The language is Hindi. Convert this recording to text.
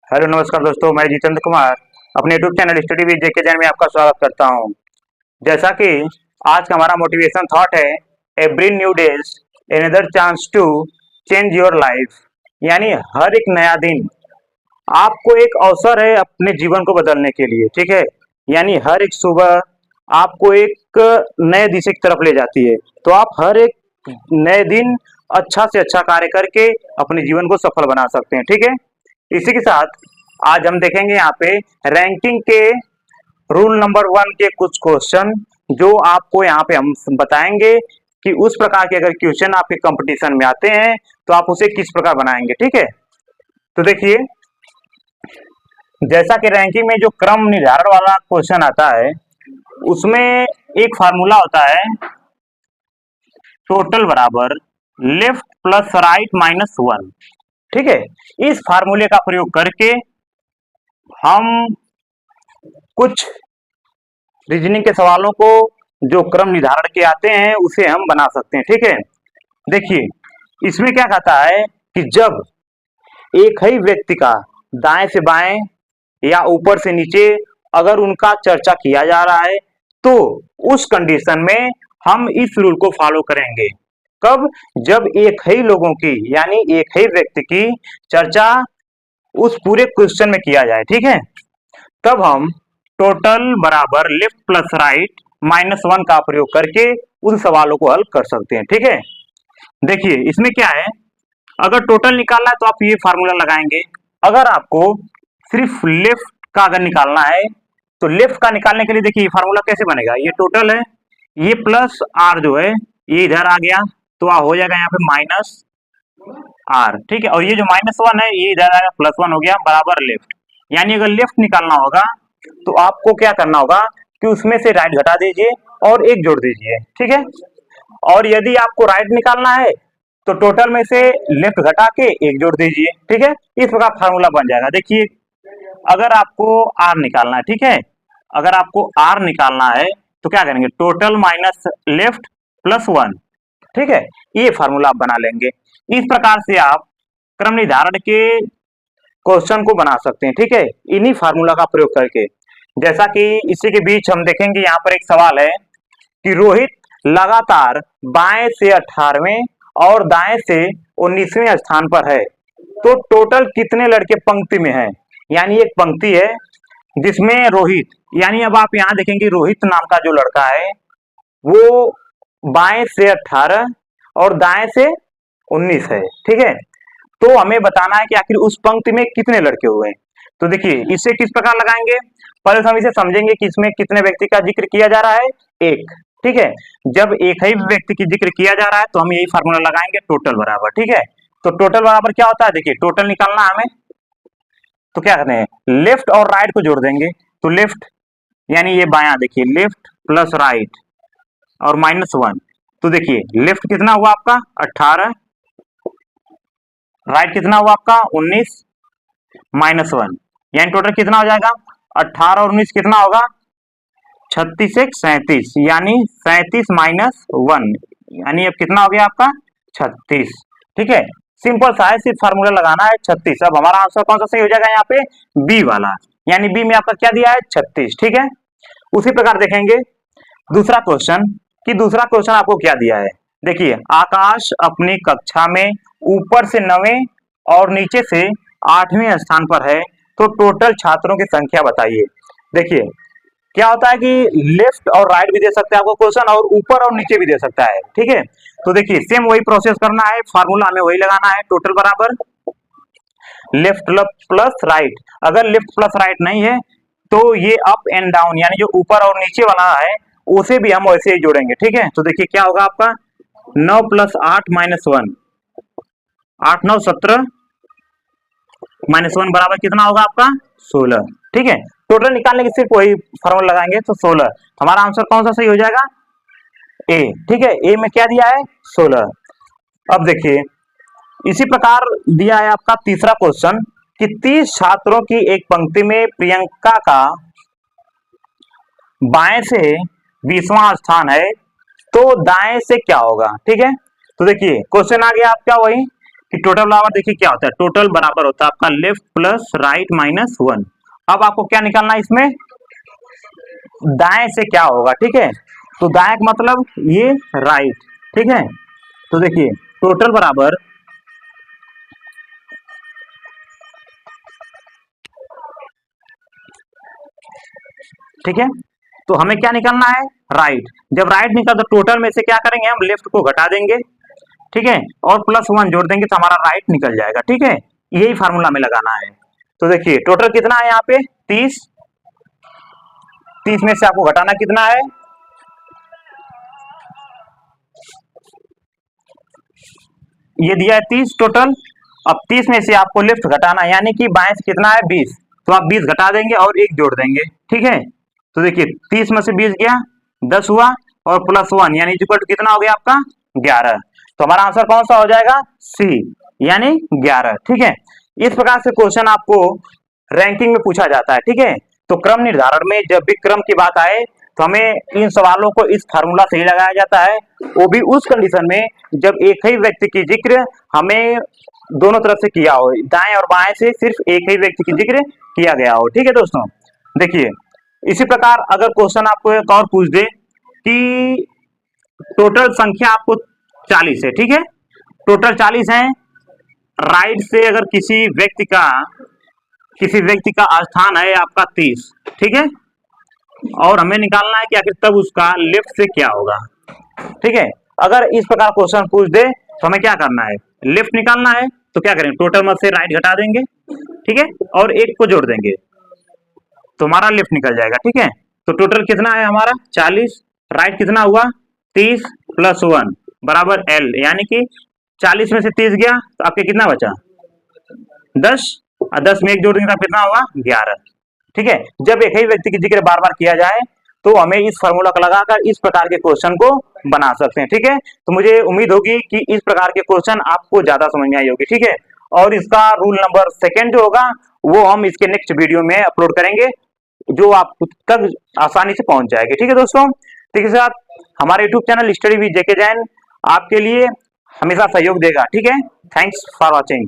हेलो नमस्कार दोस्तों, मैं जितेंद्र कुमार अपने यूट्यूब चैनल स्टडी विद जेके जैन में आपका स्वागत करता हूं। जैसा कि आज का हमारा मोटिवेशन थॉट है, every new days another chance to change your life. यानी हर एक नया दिन आपको एक अवसर है अपने जीवन को बदलने के लिए। ठीक है, यानी हर एक सुबह आपको एक नए दिशा की तरफ ले जाती है। तो आप हर एक नए दिन अच्छा से अच्छा कार्य करके अपने जीवन को सफल बना सकते हैं। ठीक है, इसी के साथ आज हम देखेंगे यहाँ पे रैंकिंग के रूल नंबर 1 के कुछ क्वेश्चन जो आपको यहाँ पे हम बताएंगे कि उस प्रकार के अगर क्वेश्चन आपके कंपटीशन में आते हैं तो आप उसे किस प्रकार बनाएंगे। ठीक है, तो देखिए, जैसा कि रैंकिंग में जो क्रम निर्धारण वाला क्वेश्चन आता है उसमें एक फार्मूला होता है, टोटल बराबर लेफ्ट प्लस राइट माइनस 1। ठीक है, इस फार्मूले का प्रयोग करके हम कुछ रीजनिंग के सवालों को जो क्रम निर्धारण के आते हैं उसे हम बना सकते हैं। ठीक है, देखिए इसमें क्या कहता है कि जब एक ही व्यक्ति का दाएं से बाएं या ऊपर से नीचे अगर उनका चर्चा किया जा रहा है तो उस कंडीशन में हम इस रूल को फॉलो करेंगे। कब? जब एक ही लोगों की यानी एक ही व्यक्ति की चर्चा उस पूरे क्वेश्चन में किया जाए। ठीक है, तब हम टोटल बराबर लेफ्ट प्लस राइट माइनस 1 का प्रयोग करके उन सवालों को हल कर सकते हैं। ठीक है, देखिए इसमें क्या है, अगर टोटल निकालना है तो आप ये फार्मूला लगाएंगे। अगर आपको सिर्फ लेफ्ट का अगर निकालना है तो लेफ्ट का निकालने के लिए देखिए ये फार्मूला कैसे बनेगा। ये टोटल है, ये प्लस आर जो है ये इधर आ गया तो हो जाएगा यहाँ पे माइनस आर। ठीक है, और ये जो माइनस 1 है ये इधर आएगा प्लस 1 हो गया बराबर लेफ्ट। यानी अगर लेफ्ट निकालना होगा तो आपको क्या करना होगा कि उसमें से राइट घटा दीजिए और एक जोड़ दीजिए। ठीक है, और यदि आपको राइट निकालना है तो टोटल में से लेफ्ट घटा के एक जोड़ दीजिए। ठीक है, इस प्रकार फार्मूला बन जाएगा। देखिए अगर आपको आर निकालना है, ठीक है, अगर आपको आर निकालना है तो क्या करेंगे, टोटल माइनस लेफ्ट प्लस 1। ठीक है, ये फार्मूला आप बना लेंगे। इस प्रकार से आप क्रम निर्धारण के क्वेश्चन को बना सकते हैं। ठीक है, इन्हीं फार्मूला का प्रयोग करके। जैसा कि इसी के बीच हम देखेंगे यहाँ पर एक सवाल है कि रोहित लगातार बाएं से 18वें और दाएं से 19वें स्थान पर है, तो टोटल कितने लड़के पंक्ति में हैं। यानी एक पंक्ति है जिसमें रोहित, यानी अब आप यहाँ देखेंगे रोहित नाम का जो लड़का है वो बाएं से 18 और दाएं से 19 है। ठीक है, तो हमें बताना है कि आखिर उस पंक्ति में कितने लड़के हुए हैं। तो देखिए इसे किस प्रकार लगाएंगे, पहले हम इसे समझेंगे कि इसमें कितने व्यक्ति का जिक्र किया जा रहा है, एक। ठीक है, जब एक ही व्यक्ति की जिक्र किया जा रहा है तो हम यही फार्मूला लगाएंगे, टोटल बराबर। ठीक है, तो टोटल बराबर क्या होता है, देखिए टोटल निकालना हमें तो क्या करते हैं, लेफ्ट और राइट को जोड़ देंगे। तो लेफ्ट यानी ये बायां, देखिए लेफ्ट प्लस राइट और माइनस 1। तो देखिए लेफ्ट कितना हुआ आपका 18, राइट कितना हुआ आपका 19 माइनस 1, यानी टोटल कितना हो जाएगा 18 और 19 कितना होगा 36 एक 37, यानी 37 माइनस 1, यानी अब कितना हो गया आपका 36। ठीक है, सिंपल सा है, सिर्फ फार्मूला लगाना है 36। अब हमारा आंसर कौन सा सही हो जाएगा यहाँ पे, बी वाला, यानी बी में आपका क्या दिया है 36। ठीक है, उसी प्रकार देखेंगे दूसरा क्वेश्चन कि दूसरा क्वेश्चन आपको क्या दिया है। देखिए आकाश अपनी कक्षा में ऊपर से 9वें और नीचे से 8वें स्थान पर है, तो टोटल छात्रों की संख्या बताइए। देखिए क्या होता है कि लेफ्ट और राइट भी दे सकता है आपको क्वेश्चन, और ऊपर और नीचे भी दे सकता है। ठीक है, तो देखिए सेम वही प्रोसेस करना है, फार्मूला हमें वही लगाना है, टोटल बराबर लेफ्ट प्लस राइट। अगर लेफ्ट प्लस राइट नहीं है तो ये अप एंड डाउन यानी जो ऊपर और नीचे वाला है उसे भी हम वैसे ही जोड़ेंगे। ठीक है, तो देखिए क्या होगा आपका 9 प्लस 8 माइनस 1, 8 9 17 माइनस 1 बराबर कितना होगा आपका 16। ठीक है, टोटल निकालने के सिर्फ वही फॉर्मूला लगाएंगे तो 16। हमारा आंसर कौन सा सही हो जाएगा, ए। ठीक है, ए में क्या दिया है 16। अब देखिए इसी प्रकार दिया है आपका तीसरा क्वेश्चन कि 30 छात्रों की एक पंक्ति में प्रियंका का बाएं से 20वां स्थान है, तो दाएं से क्या होगा। ठीक है, तो देखिए क्वेश्चन आ गया आपका वही कि टोटल बराबर देखिए क्या होता है, टोटल बराबर होता है आपका लेफ्ट प्लस राइट माइनस 1। अब आपको क्या निकालना है इसमें, दाएं से क्या होगा, ठीक है। तो दाएं का मतलब ये राइट, ठीक है। तो देखिए टोटल बराबर ठीक है, तो हमें क्या निकालना है, राइट। जब राइट निकल तो टोटल में से क्या करेंगे, हम लेफ्ट को घटा देंगे, ठीक है, और प्लस 1 जोड़ देंगे तो हमारा राइट निकल जाएगा, ठीक है। यही फार्मूला में लगाना है। तो देखिए टोटल कितना है यहाँ पे 30, 30 में से आपको घटाना कितना है, ये दिया है 30 टोटल। अब 30 में से आपको लेफ्ट घटाना है, यानी कि बाएं से कितना है 20, तो आप 20 घटा देंगे और 1 जोड़ देंगे, ठीक है। तो देखिए 30 में से 20 गया 10 हुआ और प्लस 1 यानी इक्वल कितना हो गया आपका 11। तो हमारा आंसर कौन सा हो जाएगा, सी यानी 11, ठीक है। इस प्रकार से क्वेश्चन आपको रैंकिंग में पूछा जाता है, ठीक है। तो क्रम निर्धारण में जब भी क्रम की बात आए तो हमें इन सवालों को इस फार्मूला से ही लगाया जाता है, वो भी उस कंडीशन में जब एक ही व्यक्ति की जिक्र हमें दोनों तरफ से किया हो, दाएं और बाएं से सिर्फ एक ही व्यक्ति की जिक्र किया गया हो, ठीक है दोस्तों। देखिए इसी प्रकार अगर क्वेश्चन आपको एक और पूछ दे कि टोटल संख्या आपको 40 है, ठीक है, टोटल 40 है, राइट से अगर किसी व्यक्ति का स्थान है आपका 30, ठीक है, और हमें निकालना है कि आखिर तब उसका लेफ्ट से क्या होगा, ठीक है। अगर इस प्रकार क्वेश्चन पूछ दे तो हमें क्या करना है, लेफ्ट निकालना है, तो क्या करेंगे टोटल में से राइट घटा देंगे, ठीक है, और 1 को जोड़ देंगे तो हमारा लेफ्ट निकल जाएगा, ठीक है। तो टोटल कितना है हमारा 40, राइट कितना हुआ 30 प्लस 1 बराबर L, यानी कि 40 में से 30 गया तो आपके कितना बचा 10, और 10 में 1 जोड़ देंगे तो कितना होगा 11, ठीक है। जब एक ही व्यक्ति की जिक्र बार बार किया जाए तो हमें इस फार्मूला को लगाकर इस प्रकार के क्वेश्चन को बना सकते हैं, ठीक है। तो मुझे उम्मीद होगी कि इस प्रकार के क्वेश्चन आपको ज्यादा समझ में आई होगी, ठीक है। और इसका रूल नंबर 2 जो होगा वो हम इसके नेक्स्ट वीडियो में अपलोड करेंगे, जो आप तक आसानी से पहुंच जाएगी, ठीक है दोस्तों। ठीक है साथ हमारे यूट्यूब चैनल स्टडी विद जेके जैन आपके लिए हमेशा सहयोग देगा, ठीक है। Thanks for watching.